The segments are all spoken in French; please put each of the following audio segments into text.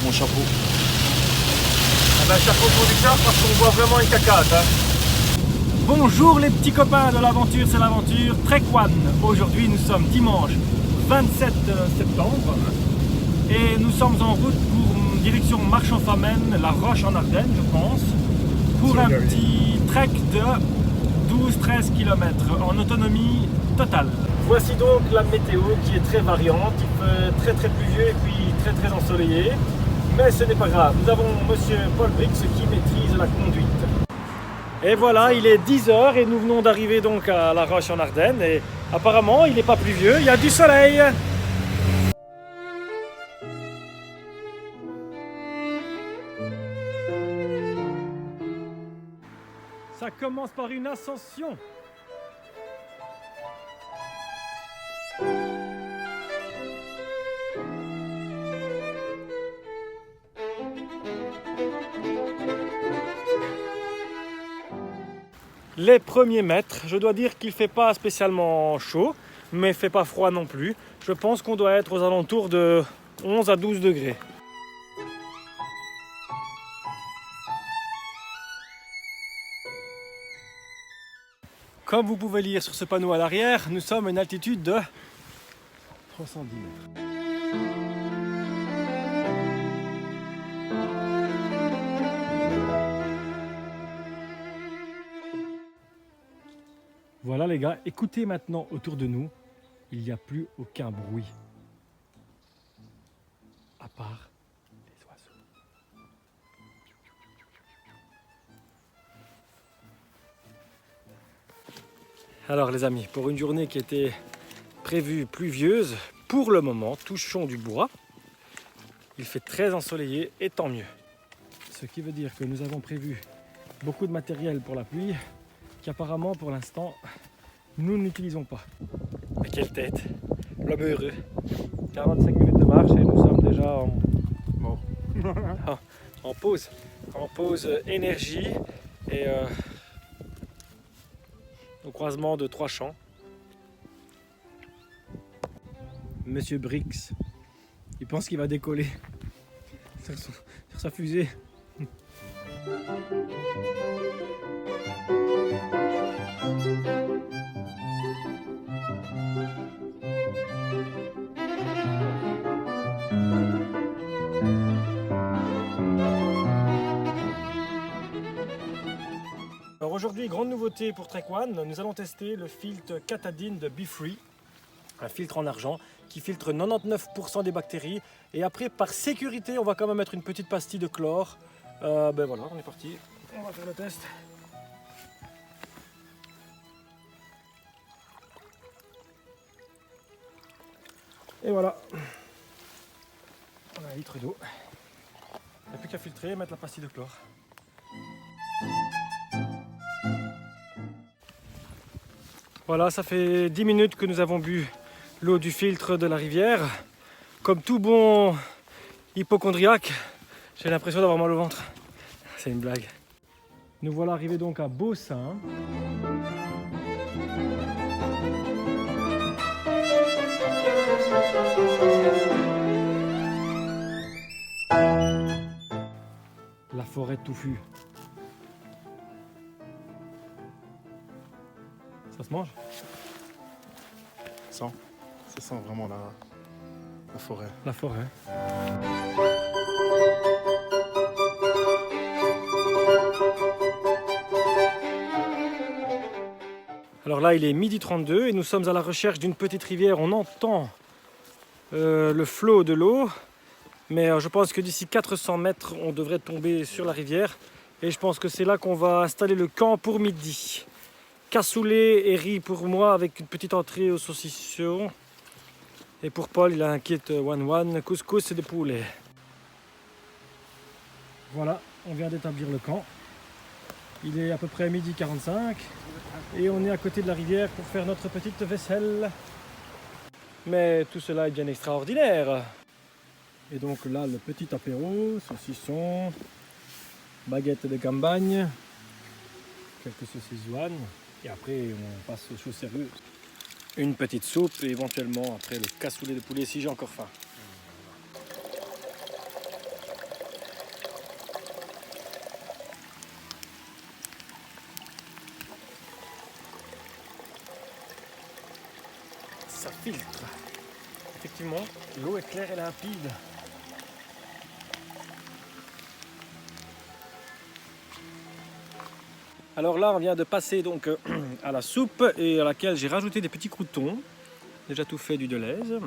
mon chapeau. Ah ben, chapeau conducteur parce qu'on voit vraiment une cacade. Hein. Bonjour les petits copains de l'aventure, c'est l'aventure Trek One. Aujourd'hui nous sommes dimanche 27 septembre et nous sommes en route pour direction Marche-en-Famenne, La Roche en Ardennes je pense, pour un petit trek de 12-13 km en autonomie totale. Voici donc la météo qui est très variante, il fait très pluvieux et puis très ensoleillé. Mais ce n'est pas grave, nous avons monsieur Paul Brix qui maîtrise la conduite. Et voilà, il est 10h et nous venons d'arriver donc à La Roche en Ardennes et apparemment il n'est pas pluvieux, il y a du soleil. Ça commence par une ascension. Les premiers mètres, je dois dire qu'il ne fait pas spécialement chaud, mais il ne fait pas froid non plus. Je pense qu'on doit être aux alentours de 11 à 12 degrés. Comme vous pouvez lire sur ce panneau à l'arrière, nous sommes à une altitude de 310 mètres. Voilà les gars, écoutez maintenant autour de nous, il n'y a plus aucun bruit, à part les oiseaux. Alors les amis, pour une journée qui était prévue pluvieuse, pour le moment, touchons du bois, il fait très ensoleillé et tant mieux. Ce qui veut dire que nous avons prévu beaucoup de matériel pour la pluie, qu'apparemment pour l'instant nous n'utilisons pas. Mais quelle tête, l'homme heureux. 45 minutes de marche et nous sommes déjà en pause énergie et au croisement de 3 champs. Monsieur Brix, il pense qu'il va décoller sur sa fusée. Alors aujourd'hui, grande nouveauté pour Trek One, nous allons tester le filtre Katadyn de BeFree, un filtre en argent qui filtre 99% des bactéries. Et après, par sécurité, on va quand même mettre une petite pastille de chlore. Ben voilà, on est parti, on va faire le test. Et voilà, on a un litre d'eau. Il n'y a plus qu'à filtrer et mettre la pastille de chlore. Voilà, ça fait 10 minutes que nous avons bu l'eau du filtre de la rivière. Comme tout bon hypocondriaque, j'ai l'impression d'avoir mal au ventre. C'est une blague. Nous voilà arrivés donc à Beaussin. La forêt touffue. Ça se mange? Ça sent vraiment la forêt. La forêt. Alors là, il est 12h32 et nous sommes à la recherche d'une petite rivière. On entend le flot de l'eau, mais je pense que d'ici 400 mètres, on devrait tomber sur la rivière. Et je pense que c'est là qu'on va installer le camp pour midi. Cassoulet et riz pour moi avec une petite entrée au saucisson. Et pour Paul, il a un kit one-one, couscous et des poulets. Voilà, on vient d'établir le camp. Il est à peu près 12h45 et on est à côté de la rivière pour faire notre petite vaisselle. Mais tout cela est bien extraordinaire. Et donc là, le petit apéro, saucisson, baguette de campagne, quelques saucisses one. Et après, on passe aux choses sérieuses. Une petite soupe et éventuellement après le cassoulet de poulet si j'ai encore faim. filtre. Effectivement, l'eau est claire et limpide. Alors là, on vient de passer donc à la soupe et à laquelle j'ai rajouté des petits croûtons. Déjà tout fait du Delhaize.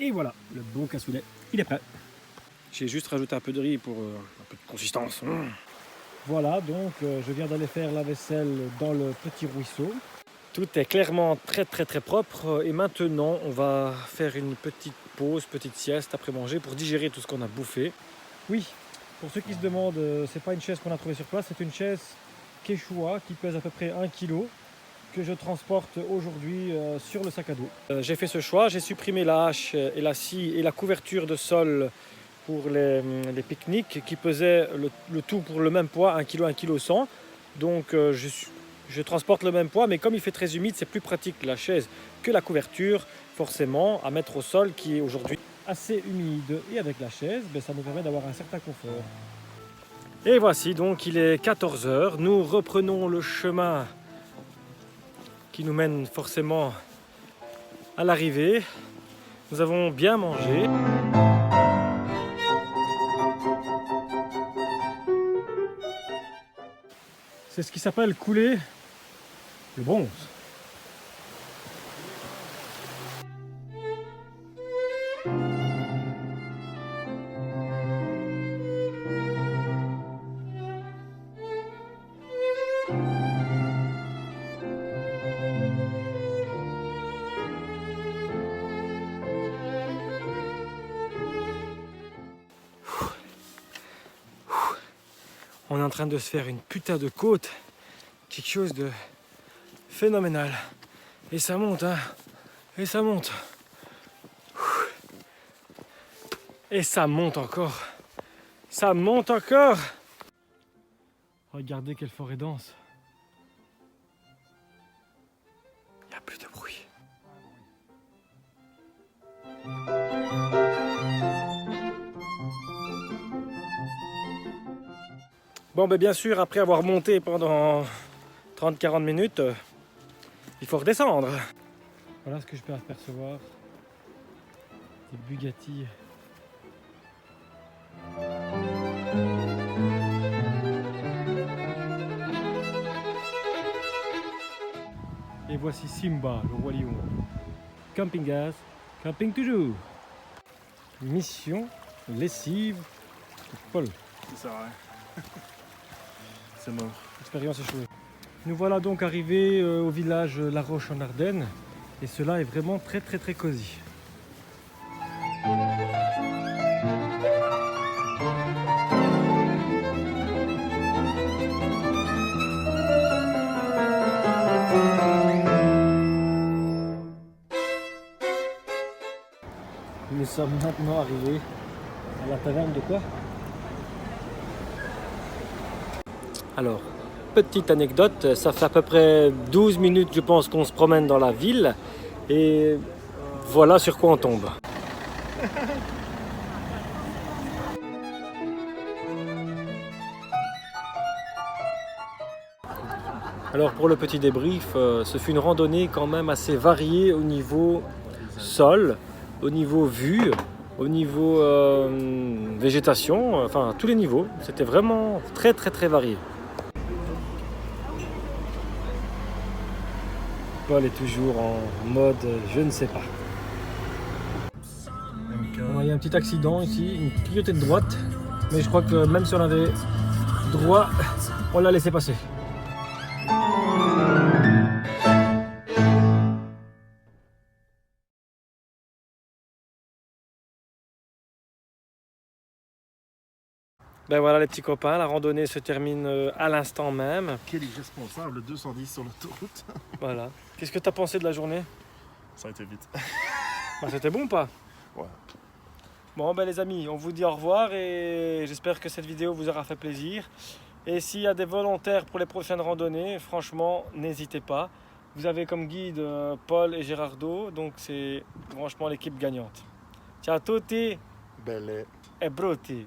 Et voilà, le bon cassoulet, il est prêt. J'ai juste rajouté un peu de riz pour un peu de consistance. Voilà, donc je viens d'aller faire la vaisselle dans le petit ruisseau. Tout est clairement très propre et maintenant on va faire une petite pause, petite sieste après manger pour digérer tout ce qu'on a bouffé. Oui, pour ceux qui se demandent, c'est pas une chaise qu'on a trouvée sur place, c'est une chaise Quechua qui pèse à peu près 1 kg que je transporte aujourd'hui sur le sac à dos. J'ai fait ce choix, j'ai supprimé la hache et la scie et la couverture de sol pour les pique-niques qui pesaient le tout pour le même poids, 1 kg, 1 kg 100. Donc je transporte le même poids, mais comme il fait très humide, c'est plus pratique la chaise que la couverture, forcément, à mettre au sol qui est aujourd'hui assez humide. Et avec la chaise, ça nous permet d'avoir un certain confort. Et voici, donc il est 14 h, nous reprenons le chemin qui nous mène forcément à l'arrivée. Nous avons bien mangé. C'est ce qui s'appelle couler le bronze. On est en train de se faire une putain de côte, quelque chose de phénoménal. Et ça monte, hein, et ça monte. Et ça monte encore. Ça monte encore. Regardez quelle forêt dense. Il n'y a plus de bruit. Bon, bien sûr, après avoir monté pendant 30-40 minutes, il faut redescendre. Voilà ce que je peux apercevoir. Des Bugatti. Et voici Simba, le roi lion. Camping gaz, camping toujours. Mission lessive de Paul. C'est ça, ouais. C'est mort. L'expérience échouée. Nous voilà donc arrivés au village La Roche en Ardennes. Et cela est vraiment très cosy. Nous sommes maintenant arrivés à la taverne de quoi? Alors, petite anecdote, ça fait à peu près 12 minutes je pense qu'on se promène dans la ville et voilà sur quoi on tombe. Alors pour le petit débrief, ce fut une randonnée quand même assez variée au niveau sol, au niveau vue, au niveau végétation, enfin à tous les niveaux. C'était vraiment très varié. Paul est toujours en mode je ne sais pas. Il y a un petit accident ici, une clignoté de droite, mais je crois que même si on avait droit, on l'a laissé passer. Ben voilà les petits copains, la randonnée se termine à l'instant même. Quel irresponsable, 210 sur l'autoroute. Voilà. Qu'est-ce que tu as pensé de la journée? Ça a été vite. Ben, c'était bon ou pas? Ouais. Bon ben les amis, on vous dit au revoir et j'espère que cette vidéo vous aura fait plaisir. Et s'il y a des volontaires pour les prochaines randonnées, franchement, n'hésitez pas. Vous avez comme guide Paul et Gérardo, donc c'est franchement l'équipe gagnante. Ciao a tutti Belle e brutti.